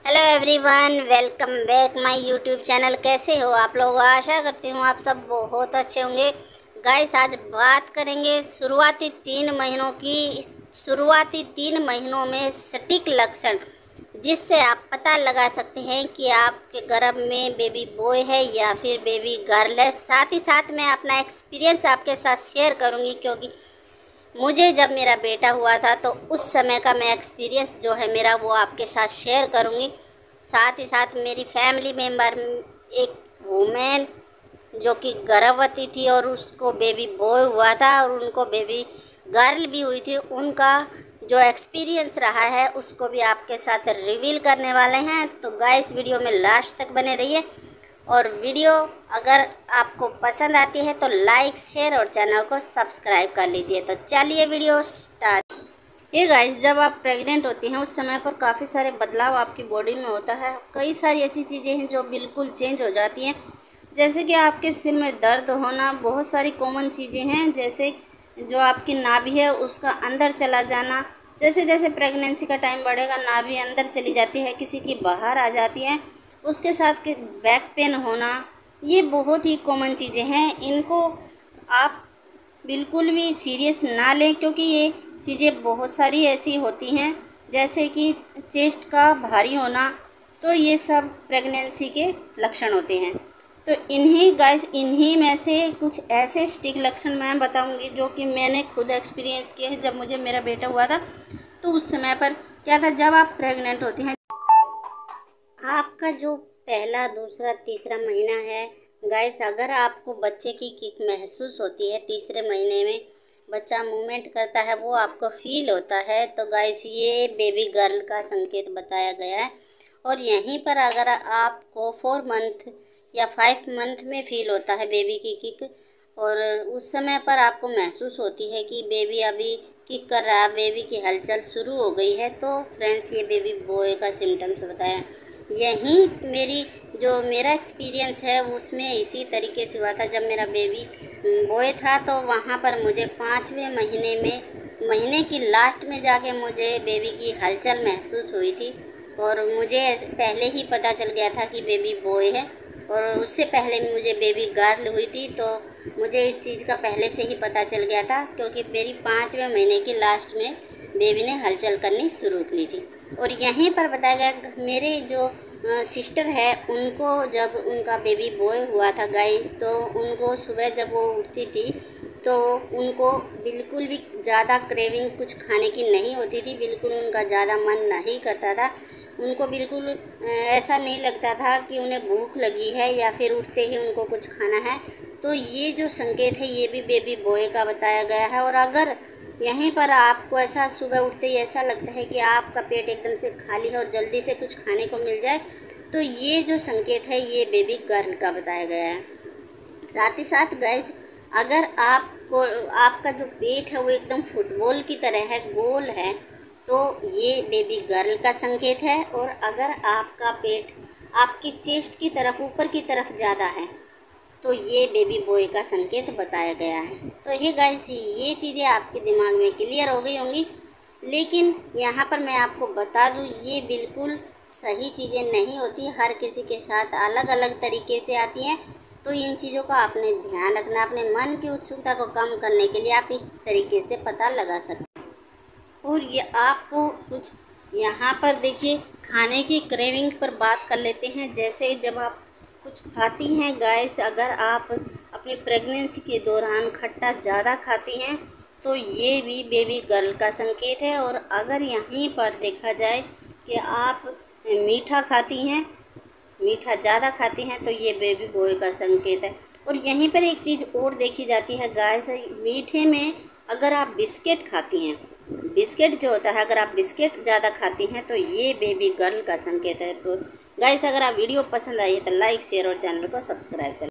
Hello everyone, welcome back my YouTube channel. कैसे हो आप लोग? आशा करती हूँ आप सब बहुत अच्छे होंगे। गाइस, आज बात करेंगे शुरुआती 3 महीनों में सटीक लक्षण जिससे आप पता लगा सकते हैं कि आपके गर्भ में बेबी बॉय है या फिर बेबी गर्ल है। साथ ही साथ मैं अपना एक्सपीरियंस आपके साथ शेयर करूँगी, क्योंकि मुझे जब मेरा बेटा हुआ था तो उस समय का मैं एक्सपीरियंस जो है मेरा वो आपके साथ शेयर करूँगी। साथ ही साथ मेरी फैमिली मेम्बर एक वुमेन जो कि गर्भवती थी और उसको बेबी बॉय हुआ था और उनको बेबी गर्ल भी हुई थी, उनका जो एक्सपीरियंस रहा है उसको भी आपके साथ रिवील करने वाले हैं। तो गाइस, वीडियो में लास्ट तक बने रहिए और वीडियो अगर आपको पसंद आती है तो लाइक, शेयर और चैनल को सब्सक्राइब कर लीजिए। तो चलिए वीडियो स्टार्ट। ये गाइस, जब आप प्रेग्नेंट होती हैं उस समय पर काफ़ी सारे बदलाव आपकी बॉडी में होता है। कई सारी ऐसी चीज़ें हैं जो बिल्कुल चेंज हो जाती हैं, जैसे कि आपके सिर में दर्द होना। बहुत सारी कॉमन चीज़ें हैं, जैसे जो आपकी नाभि है उसका अंदर चला जाना। जैसे जैसे प्रेगनेंसी का टाइम बढ़ेगा नाभि अंदर चली जाती है, किसी की बाहर आ जाती है। उसके साथ के बैक पेन होना, ये बहुत ही कॉमन चीज़ें हैं। इनको आप बिल्कुल भी सीरियस ना लें, क्योंकि ये चीज़ें बहुत सारी ऐसी होती हैं, जैसे कि चेस्ट का भारी होना। तो ये सब प्रेगनेंसी के लक्षण होते हैं। तो इन्हीं में से कुछ ऐसे सटीक लक्षण मैं बताऊंगी जो कि मैंने खुद एक्सपीरियंस किए हैं। जब मुझे मेरा बेटा हुआ था तो उस समय पर क्या था, जब आप प्रेग्नेंट होती हैं, आपका जो पहला, दूसरा, तीसरा महीना है गाइस, अगर आपको बच्चे की किक महसूस होती है, तीसरे महीने में बच्चा मूवमेंट करता है, वो आपको फील होता है, तो गाइस ये बेबी गर्ल का संकेत बताया गया है। और यहीं पर अगर आपको 4 मंथ या 5 मंथ में फील होता है बेबी की किक, और उस समय पर आपको महसूस होती है कि बेबी अभी किक कर रहा है, बेबी की हलचल शुरू हो गई है, तो फ्रेंड्स ये बेबी बॉय का सिम्टम्स बताया। यहीं मेरा एक्सपीरियंस है उसमें इसी तरीके से हुआ था। जब मेरा बेबी बॉय था तो वहाँ पर मुझे 5वें महीने की लास्ट में जाके मुझे बेबी की हलचल महसूस हुई थी, और मुझे पहले ही पता चल गया था कि बेबी बॉय है। और उससे पहले मुझे बेबी गर्ल हुई थी, तो मुझे इस चीज़ का पहले से ही पता चल गया था, क्योंकि मेरी 5वें महीने की लास्ट में बेबी ने हलचल करनी शुरू की थी। और यहीं पर बताया गया, मेरे जो सिस्टर है उनको जब उनका बेबी बॉय हुआ था गाइस, तो उनको सुबह जब वो उठती थी तो उनको बिल्कुल भी ज़्यादा क्रेविंग कुछ खाने की नहीं होती थी, बिल्कुल उनका ज़्यादा मन नहीं करता था। उनको बिल्कुल ऐसा नहीं लगता था कि उन्हें भूख लगी है या फिर उठते ही उनको कुछ खाना है। तो ये जो संकेत है ये भी बेबी बॉय का बताया गया है। और अगर यहीं पर आपको ऐसा सुबह उठते ही ऐसा लगता है कि आपका पेट एकदम से खाली है और जल्दी से कुछ खाने को मिल जाए, तो ये जो संकेत है ये बेबी गर्ल का बताया गया है। साथ ही साथ गाइस, अगर आपका जो पेट है वो एकदम फुटबॉल की तरह है, गोल है, तो ये बेबी गर्ल का संकेत है। और अगर आपका पेट आपकी चेस्ट की तरफ, ऊपर की तरफ ज़्यादा है, तो ये बेबी बॉय का संकेत बताया गया है। तो ये गाइस, ये चीज़ें आपके दिमाग में क्लियर हो गई होंगी। लेकिन यहाँ पर मैं आपको बता दूँ, ये बिल्कुल सही चीज़ें नहीं होती, हर किसी के साथ अलग अलग तरीके से आती हैं। तो इन चीज़ों का आपने ध्यान रखना। अपने मन की उत्सुकता को कम करने के लिए आप इस तरीके से पता लगा सकते हैं। और ये आपको कुछ यहाँ पर देखिए, खाने की क्रेविंग पर बात कर लेते हैं। जैसे जब आप कुछ खाती हैं गाइस, अगर आप अपनी प्रेगनेंसी के दौरान खट्टा ज़्यादा खाती हैं तो ये भी बेबी गर्ल का संकेत है। और अगर यहीं पर देखा जाए कि आप मीठा खाती हैं, मीठा ज़्यादा खाती हैं, तो ये बेबी बॉय का संकेत है। और यहीं पर एक चीज़ और देखी जाती है गाइस, मीठे में अगर आप बिस्किट खाती हैं, बिस्किट जो होता है, अगर आप बिस्किट ज़्यादा खाती हैं तो ये बेबी गर्ल का संकेत है। तो गाइस, अगर आप वीडियो पसंद आई है तो लाइक, शेयर और चैनल को सब्सक्राइब करें।